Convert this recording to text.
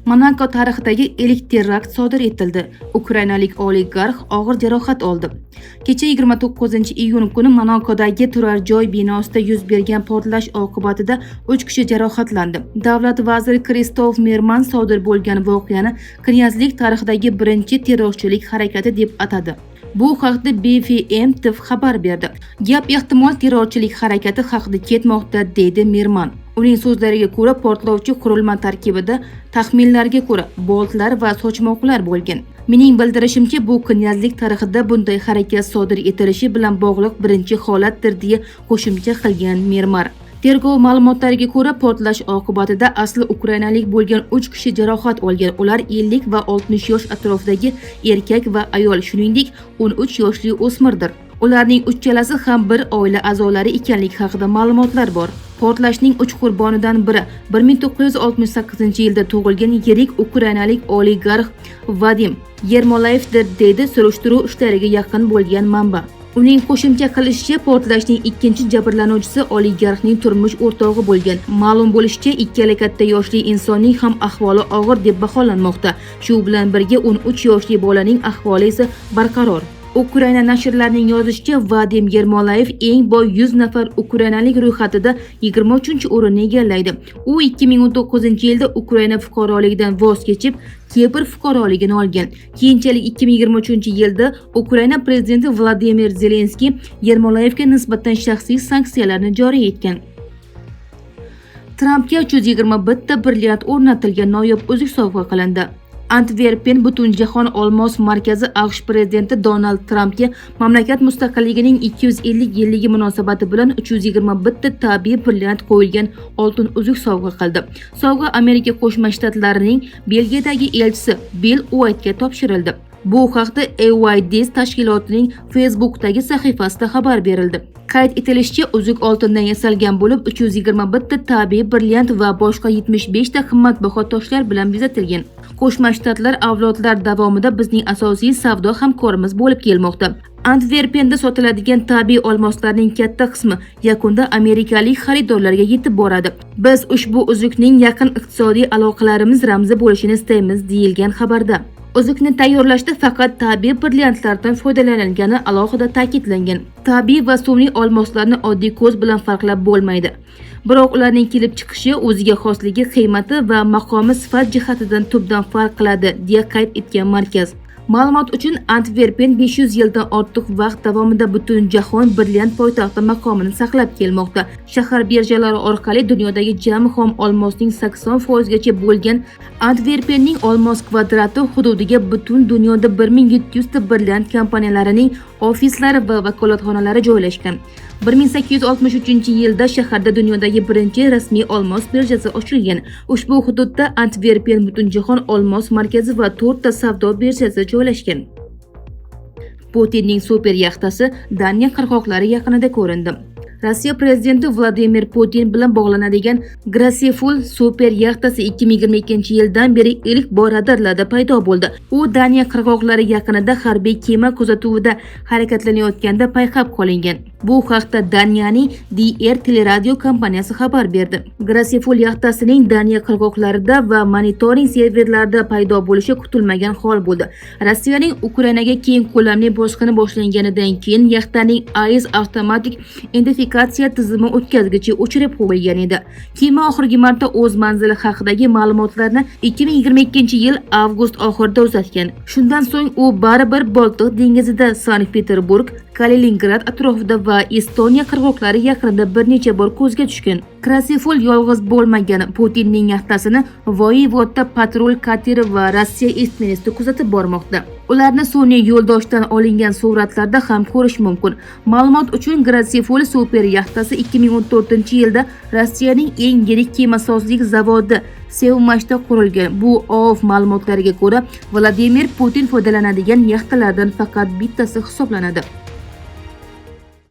Monako tarixidagi ilk terakt sodir etildi. Ukrainalik oligarx og'ir jarohat oldi. Kecha 29-iyun kuni Monakodagi turar joy binosida yuz bergan portlash oqibatida 3 kishi jarohatlandi. Davlat vaziri Kristof Merman sodir bo'lgan voqeani knyazlik tarixidagi birinchi terrorchilik harakati deb atadi. Bu haqda BFM TV xabar berdi. Gap ehtimol terrorchilik harakati haqida ketmoqda, deydi Merman. Uning so'zlariga ko'ra, portlovchi qurilma tarkibida taxminlarga ko'ra boltlar va sochmoqlar bo'lgan. Mening bildirishimcha, bu knyazlik tarixida bunday harakat sodir etilishi bilan bog'liq birinchi holatdir, deya qo'shimcha qilgan Merman. Tergov ma'lumotlariga ko'ra, portlash oqibatida asli ukrainalik bo'lgan 3 kishi jarohat olgan. Ular 50 va 60 yosh atrofidagi erkak va ayol, shuningdek 13 yoshli o'smirdir. Ularning uchalasi ham bir oila a'zolari ekanligi haqida ma'lumotlar bor. Portlashning 3 qurbonidan biri 1968-yilda tug'ilgan yirik ukrainalik oligarx Vadim Yermolayevdir, deydi surishtiruv ishlariga yaqin bo'lgan manba. Uning qo'shimcha qilishicha, portlashning ikkinchi jabrlanuvchisi oligarxning turmush o'rtog'i bo'lgan. Ma'lum bo'lishicha, ikkala katta yoshli insonning ham ahvoli og'ir deb baholanmoqda. Shu bilan birga 13 yoshli bolaning ahvoli esa barqaror. Ukraina nashrlarining yozishicha, Vadim Yermolayev eng boy 100 nafar ukrainalik ro'yxatida 23-o'rinni egallaydi. U 2019-yilda Ukraina fuqaroligidan voz kechib, Kipr fuqaroligini olgan. Keyinchalik 2023-yilda Ukraina prezidenti Vladimir Zelenskiy Yermolayevga nisbatan shaxsiy sanksiyalarni joriy etgan. Trampga 321 brilliant o'rnatilgan noyob uzuk sovg'a qilindi. Antverpen Butunjahon olmos markazi AQSh prezidenti Donald Trampga mamlakat mustaqilligining 250 yilligi munosabati bilan 321 tabiiy brilliant qo'yilgan oltin uzuk sovg'a qildi. Sovg'a Amerika Qo'shma Shtatlarining Belgiyadagi elchisi Bill White'ga topshirildi. Bu haqda AYD tashkilotining Facebook'dagi sahifasida xabar berildi. Qayd etilishicha, uzuk oltindan yasalgan bo'lib, 321 tabiiy brilliant va boshqa 75 ta qimmatbaho toshlar bilan bezatilgan. Qo'shma Shtatlar avlodlar davomida bizning asosiy savdo hamkorimiz bo'lib kelmoqda. Antverpenda sotiladigan tabiiy olmoslarning katta qismi yakunda amerikalik xaridorlarga yetib boradi. Biz ushbu uzukning yaqin iqtisodiy aloqalarimiz ramzi bo'lishini istaymiz, deyilgan xabarda. Uzukni tayyorlashda faqat tabiiy brilliantlardan foydalanilgani alohida ta'kidlangan. Tabiiy va sun'iy olmoslarni oddiy ko'z bilan farqlab bo'lmaydi. Biroq ularning kelib chiqishi o'ziga xosligi, qiymati va maqomi sifat jihatidan tubdan farq qiladi, deya qayd etgan markaz. Ma'lumot uchun, Antverpen 500 yildan ortiq vaqt davomida butun jahon brilliant poytaxti maqomini saqlab kelmoqda. Shahar birjalari orqali dunyodagi jami xom olmosning 80% gacha bo'lgan Antverpenning olmos kvadrati hududiga butun dunyoda 1700 ta brilliant kompaniyalarining ofislari va vakolatxonalari joylashgan. 1863-yilda shaharda dunyodagi birinchi rasmiy olmos birjasi ochilgan. Ushbu hududda Antverpen Butunjahon olmos markazi va 4 ta savdo birjasi joylashgan. Putinning super yaxtasi Daniya qirg'oqlari yaqinida ko'rindi. Rossiya prezidenti Vladimir Putin bilan bog'lanadigan Graceful super yaxtasi 2022-yildan beri ilk bor radarlarda paydo bo'ldi. U Daniya qirg'oqlari yaqinida harbiy kema kuzatuvida harakatlanayotganda payqab qolingan. Bu haqda Daniyaning DR teleradio kompaniyasi xabar berdi. Graceful yaxtasining Daniya qirg'oqlarida va monitoring serverlarida paydo bo'lishi kutilmagan hol bo'ldi. Rossiyaning Ukrainaga keng ko'lamli bosqini boshlanganidan keyin yaxtaning AES avtomatik identifikatsiya tizimi o'tkazgichi o'chirib qo'yilgan edi. Kema oxirgi marta o'z manzili haqidagi ma'lumotlarni 2022-yil avgust oxirida uzatgan. Shundan so'ng u baribir Boltiq dengizida, Sankt-Peterburg, Kaliningrad atrofida va Estoniya qirg'oqlari yaqinida bir necha bor ko'zga tushgan. Graceful yolg'iz bo'lmagan. Putinning yaxtasini Voyevodda patrul kateri va Rossiya esminesti kuzatib bormoqda. Ularni sun'iy yo'ldoshdan olingan suratlarda ham ko'rish mumkin. Ma'lumot uchun, Graceful super yaxtasi 2014-yilda Rossiyaning eng yirik kemasozlik zavodi Sevmashda qurilgan. Bu OAV ma'lumotlariga ko'ra, Vladimir Putin foydalanadigan yaxtalardan faqat bittasi hisoblanadi.